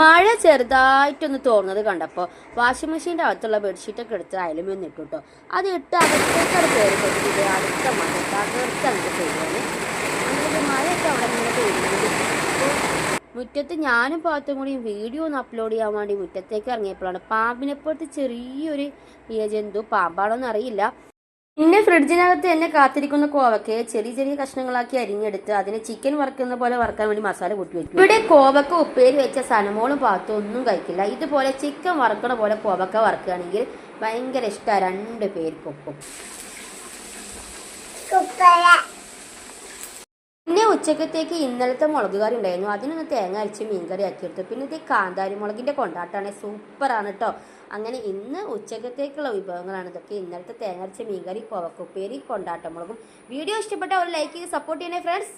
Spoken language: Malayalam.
മഴ ചെറുതായിട്ടൊന്ന് തോന്നുന്നത് കണ്ടപ്പോൾ വാഷിംഗ് മെഷീൻ്റെ അകത്തുള്ള ബെഡ്ഷീറ്റൊക്കെ എടുത്ത് അയലുമൊന്നും ഇട്ടു കേട്ടോ. അത് ഇട്ട് അകത്തേക്കാണ് കയറി കൊടുത്തിട്ട് അടുത്ത മഴ തകർത്ത് അങ്ങോട്ട് പെയ്യാണ്. അങ്ങനെ മഴയൊക്കെ അവിടെ ഇങ്ങനെ പെയ്യുന്നത്. മുറ്റത്ത് ഞാനും പാത്തും കൂടി വീഡിയോ ഒന്ന് അപ്ലോഡ് ചെയ്യാൻ വേണ്ടി മുറ്റത്തേക്ക് ഇറങ്ങിയപ്പോഴാണ് പാമ്പിനെപ്പോഴത്തെ ചെറിയൊരു ജന്തു, പാമ്പാണോന്ന് അറിയില്ല. പിന്നെ ഫ്രിഡ്ജിനകത്ത് എന്നെ കാത്തിരിക്കുന്ന കോവക്കയെ ചെറിയ ചെറിയ കഷ്ണങ്ങളാക്കി അരിഞ്ഞെടുത്ത് അതിനെ ചിക്കൻ വറുക്കുന്ന പോലെ വറുക്കാൻ വേണ്ടി മസാല കൂട്ടി വെക്കും. ഇവിടെ കോവക്ക ഉപ്പേരി വെച്ച സനമോളും പാത്തും ഒന്നും കഴിക്കില്ല. ഇതുപോലെ ചിക്കൻ വറുക്കണ പോലെ കോവക്ക വറുക്കുകയാണെങ്കിൽ ഭയങ്കര ഇഷ്ടമാണ് രണ്ടു പേർക്കൊപ്പം. പിന്നെ ഉച്ചക്കത്തേക്ക് ഇന്നലത്തെ മുളക് കറി ഉണ്ടായിരുന്നു. അതിനൊന്ന് തേങ്ങ അരച്ച് മീൻകറി ആക്കിയെടുത്തു. പിന്നെ ഇത് കാന്താരി മുളകിൻ്റെ കൊണ്ടാട്ടാണ്, സൂപ്പറാണ് കേട്ടോ. അങ്ങനെ ഇന്ന് ഉച്ചക്കത്തേക്കുള്ള വിഭവങ്ങളാണ് ഇതൊക്കെ. ഇന്നലത്തെ തേങ്ങ അരച്ച മീൻകറി, കോവക്കുപ്പേരി, കൊണ്ടാട്ടമുളകും. വീഡിയോ ഇഷ്ടപ്പെട്ട ഒരു ലൈക്ക് ചെയ്ത് സപ്പോർട്ട് ചെയ്യണേ ഫ്രണ്ട്സ്.